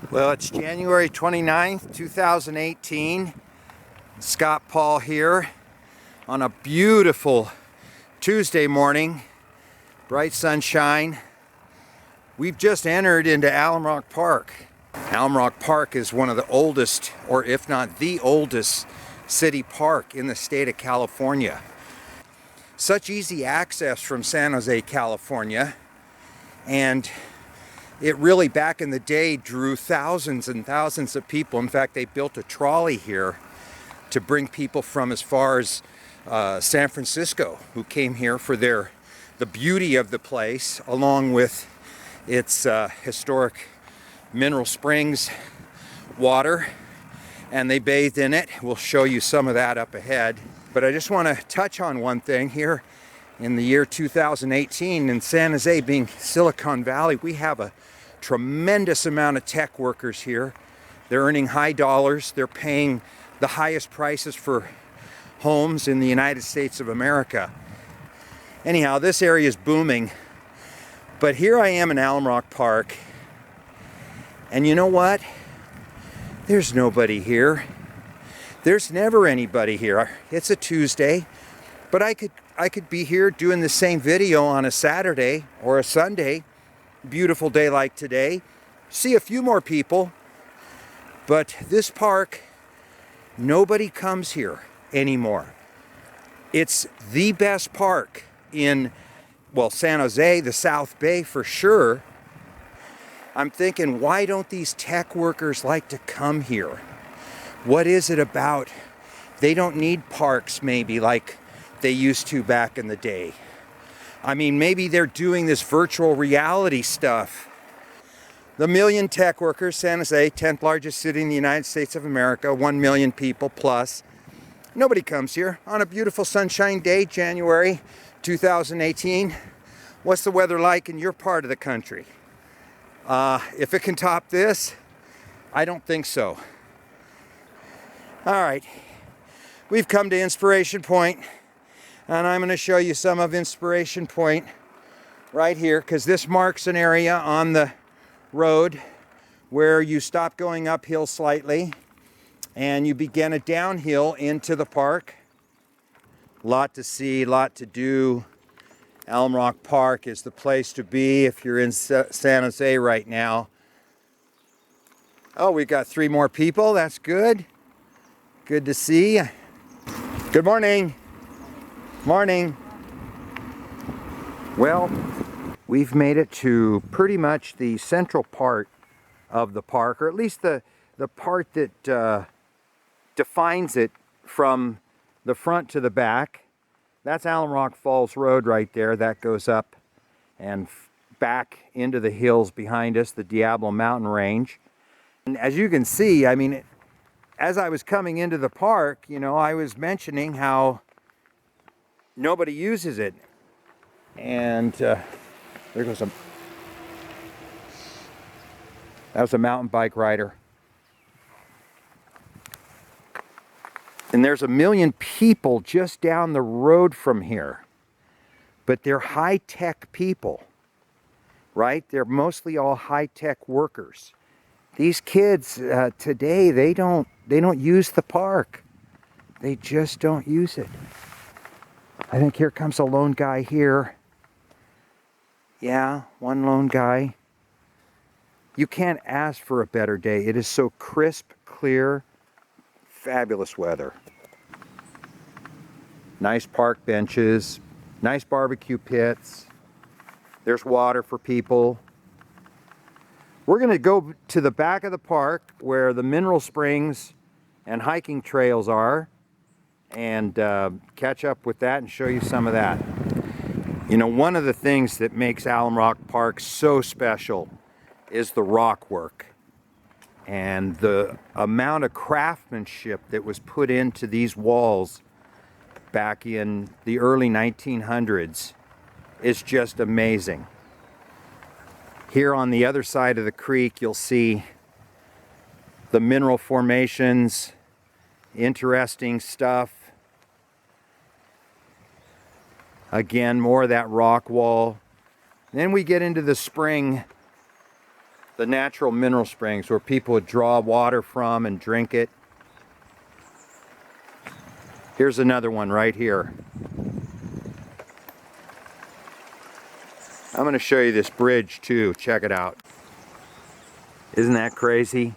Well, it's January 29th, 2018. Scott Paul here on a beautiful Tuesday morning, bright sunshine. We've just entered into Alum Rock Park. Alum Rock Park is one of the oldest, or if not the oldest, city park in the state of California. Such easy access from San Jose, California, and it really, back in the day, drew thousands and thousands of people. In fact, they built a trolley here to bring people from as far as San Francisco who came here for the beauty of the place, along with its historic mineral springs water, and they bathed in it. We'll show you some of that up ahead. But I just want to touch on one thing here. In the year 2018, in San Jose, being Silicon Valley, we have a tremendous amount of tech workers here. They're earning high dollars. They're paying the highest prices for homes in the United States of America. Anyhow, this area is booming. But here I am in Alum Rock Park, and you know what? There's nobody here. There's never anybody here. It's a Tuesday, but I could be here doing the same video on a Saturday or a Sunday, beautiful day like today, see a few more people. But this park, nobody comes here anymore. It's the best park in, well, San Jose, the South Bay for sure. I'm thinking, why don't these tech workers like to come here? What is it about? They don't need parks maybe like they used to back in the day. I mean, maybe they're doing this virtual reality stuff. The million tech workers, San Jose, 10th largest city in the United States of America, 1 million people plus. Nobody comes here on a beautiful sunshine day, January 2018. What's the weather like in your part of the country? If it can top this, I don't think so. All right, we've come to Inspiration Point, and I'm going to show you some of Inspiration Point right here, because this marks an area on the road where you stop going uphill slightly and you begin a downhill into the park. Lot to see, lot to do. Alum Rock Park is the place to be if you're in San Jose right now. Oh, we've got 3 more people. That's good. Good to see. Good morning. Morning. Well, we've made it to pretty much the central part of the park, or at least the part that defines it from the front to the back. That's Alum Rock Falls Road right there. That goes up and back into the hills behind us, the Diablo Mountain Range. And as you can see, I mean, as I was coming into the park, you know, I was mentioning how nobody uses it. And there goes that was a mountain bike rider. And there's 1 million people just down the road from here. But they're high-tech people, right? They're mostly all high-tech workers. These kids today, they don't use the park. They just don't use it. I think here comes a lone guy here. Yeah, one lone guy. You can't ask for a better day. It is so crisp, clear, fabulous weather. Nice park benches, nice barbecue pits. There's water for people. We're going to go to the back of the park where the mineral springs and hiking trails are, and catch up with that and show you some of that. You know, one of the things that makes Alum Rock Park so special is the rock work and the amount of craftsmanship that was put into these walls back in the early 1900s is just amazing. Here on the other side of the creek, you'll see the mineral formations, interesting stuff. Again, more of that rock wall. Then we get into the spring the natural mineral springs where people would draw water from and drink it. Here's another one right here. I'm going to show you this bridge too. Check it out. Isn't that crazy?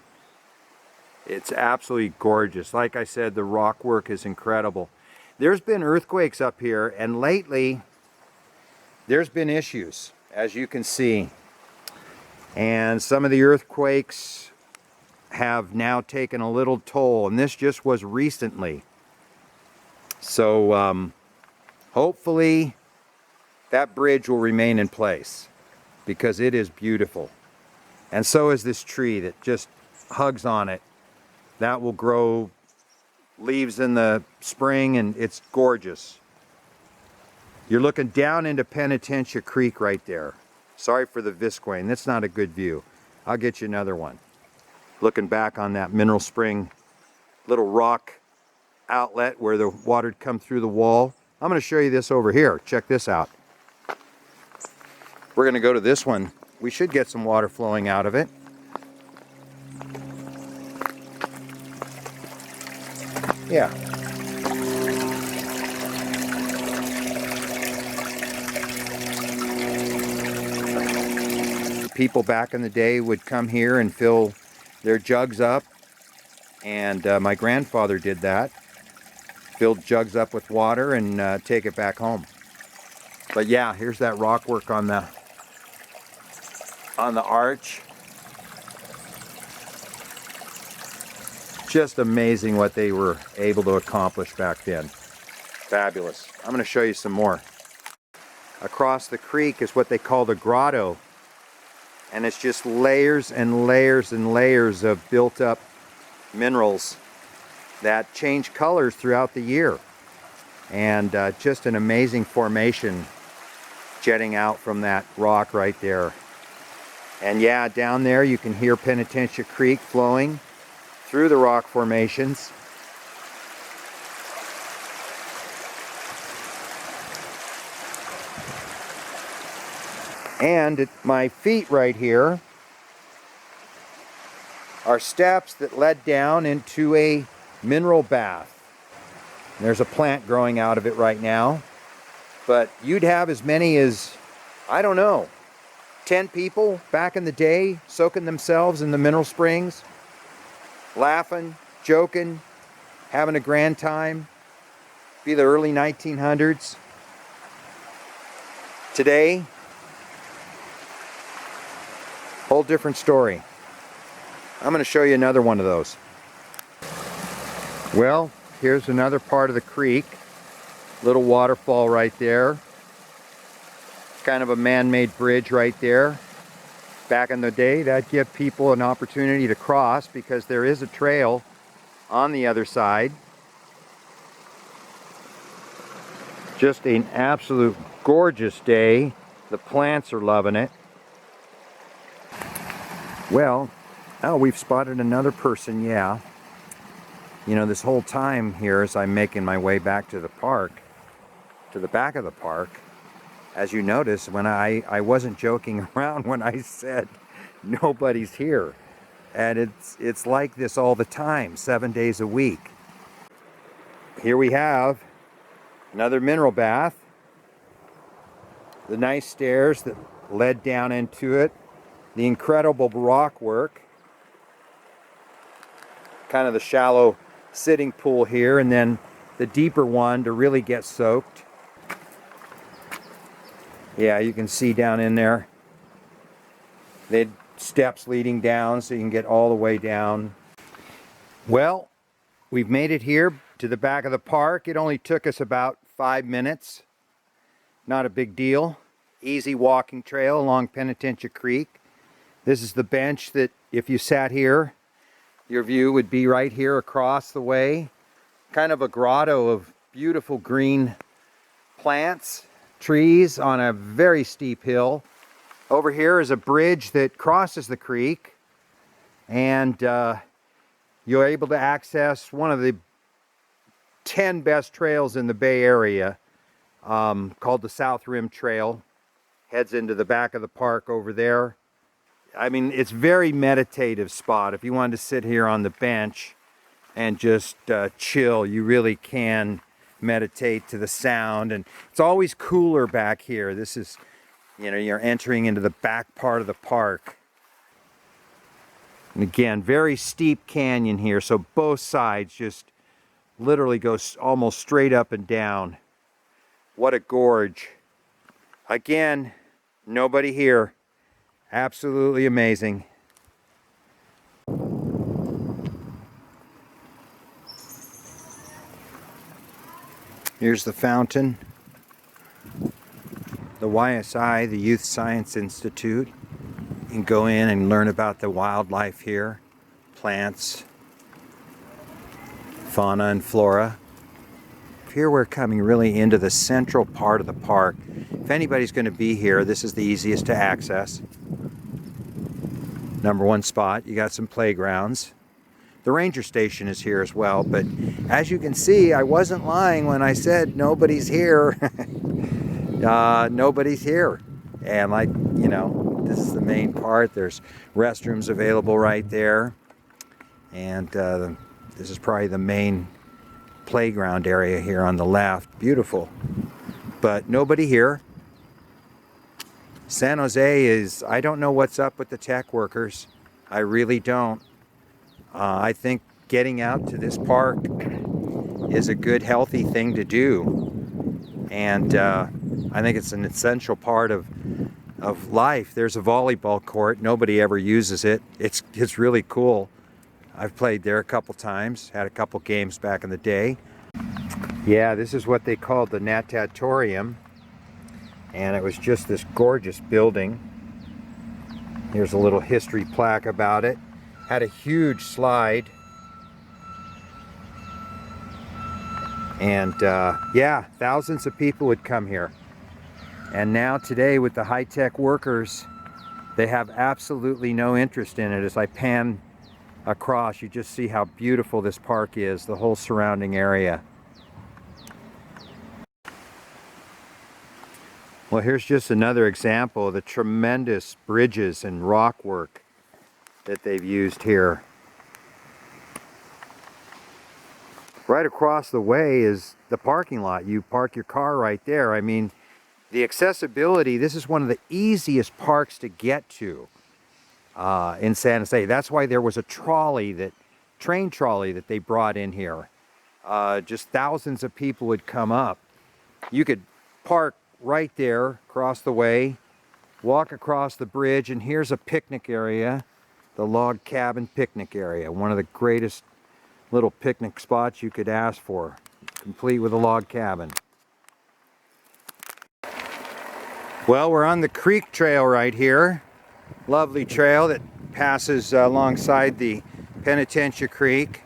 It's absolutely gorgeous. Like I said, the rock work is incredible. There's been earthquakes up here, and lately there's been issues, as you can see. And some of the earthquakes have now taken a little toll, and this just was recently. So hopefully that bridge will remain in place, because it is beautiful. And so is this tree that just hugs on it. That will grow leaves in the spring, and it's gorgeous. You're looking down into Penitentiary Creek right there. Sorry for the visqueen, that's not a good view. I'll get you another one. Looking back on that mineral spring, little rock outlet where the water would come through the wall. I'm going to show you this over here. Check this out. We're going to go to this one. We should get some water flowing out of it. Yeah. People back in the day would come here and fill their jugs up, and my grandfather did that. Filled jugs up with water and take it back home. But yeah, here's that rock work on the arch. Just amazing what they were able to accomplish back then. Fabulous. I'm going to show you some more. Across the creek is what they call the Grotto. And it's just layers and layers and layers of built up minerals that change colors throughout the year. And just an amazing formation jetting out from that rock right there. And yeah, down there you can hear Penitentiary Creek flowing through the rock formations. And at my feet right here are steps that led down into a mineral bath. And there's a plant growing out of it right now. But you'd have as many as, I don't know, 10 people back in the day soaking themselves in the mineral springs, laughing, joking, having a grand time. Be the early 1900s. Today, whole different story. I'm going to show you another one of those. Well, here's another part of the creek. Little waterfall right there. Kind of a man-made bridge right there. Back in the day, that gave people an opportunity to cross because there is a trail on the other side. Just an absolute gorgeous day. The plants are loving it. Well, oh, we've spotted another person, yeah. You know, this whole time here as I'm making my way back to the park, to the back of the park, as you notice, when I wasn't joking around when I said nobody's here. And it's like this all the time, 7 days a week. Here we have another mineral bath. The nice stairs that led down into it. The incredible rock work. Kind of the shallow sitting pool here, and then the deeper one to really get soaked. Yeah, you can see down in there. They had steps leading down so you can get all the way down. Well, we've made it here to the back of the park. It only took us about 5 minutes. Not a big deal. Easy walking trail along Penitentiary Creek. This is the bench that if you sat here, your view would be right here across the way. Kind of a grotto of beautiful green plants, trees on a very steep hill. Over here is a bridge that crosses the creek, and you're able to access one of the 10 best trails in the Bay Area, called the South Rim Trail. Heads into the back of the park over there. I mean, it's very meditative spot. If you wanted to sit here on the bench and just chill, you really can meditate to the sound. And it's always cooler back here. This is, you know, you're entering into the back part of the park. And again, very steep canyon here, so both sides just literally go almost straight up and down. What a gorge. Again, nobody here. Absolutely amazing. Here's the fountain. The YSI, the Youth Science Institute. You can go in and learn about the wildlife here. Plants, fauna and flora. Here we're coming really into the central part of the park. If anybody's going to be here, this is the easiest to access. Number one spot, you got some playgrounds. The ranger station is here as well, but as you can see, I wasn't lying when I said nobody's here. Nobody's here. And like, you know, this is the main part. There's restrooms available right there. And this is probably the main playground area here on the left. Beautiful. But nobody here. San Jose is, I don't know what's up with the tech workers. I really don't. I think getting out to this park is a good, healthy thing to do. And I think it's an essential part of life. There's a volleyball court. Nobody ever uses it. It's really cool. I've played there a couple times, had a couple games back in the day. Yeah, this is what they called the natatorium. And it was just this gorgeous building. Here's a little history plaque about it. Had a huge slide. And yeah, thousands of people would come here. And now today with the high-tech workers, they have absolutely no interest in it. As I pan across, you just see how beautiful this park is, the whole surrounding area. Well, here's just another example of the tremendous bridges and rock work that they've used here. Right across the way is the parking lot. You park your car right there. I mean, the accessibility, this is one of the easiest parks to get to in San Jose. That's why there was a train trolley that they brought in here. Just thousands of people would come up. You could park right there across the way, walk across the bridge, and here's a picnic area, the log cabin picnic area, one of the greatest little picnic spots you could ask for, complete with a log cabin. Well, we're on the creek trail right here. Lovely trail that passes alongside the Penitentiary Creek.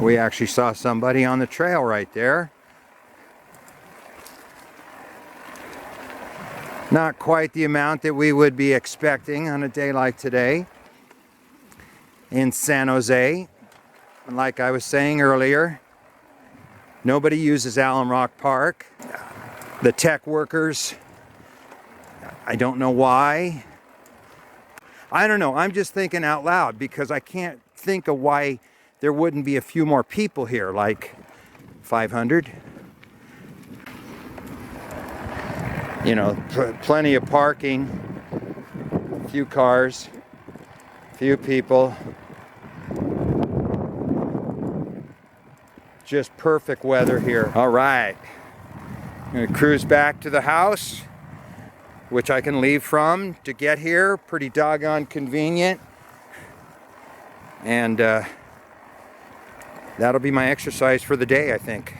We actually saw somebody on the trail right there. Not quite the amount that we would be expecting on a day like today in San Jose. And like I was saying earlier, nobody uses Alum Rock Park. The tech workers, I don't know why. I don't know, I'm just thinking out loud because I can't think of why there wouldn't be a few more people here, like 500. You know, plenty of parking, a few cars, a few people. Just perfect weather here. All right, I'm gonna cruise back to the house, which I can leave from to get here. Pretty doggone convenient. And that'll be my exercise for the day, I think.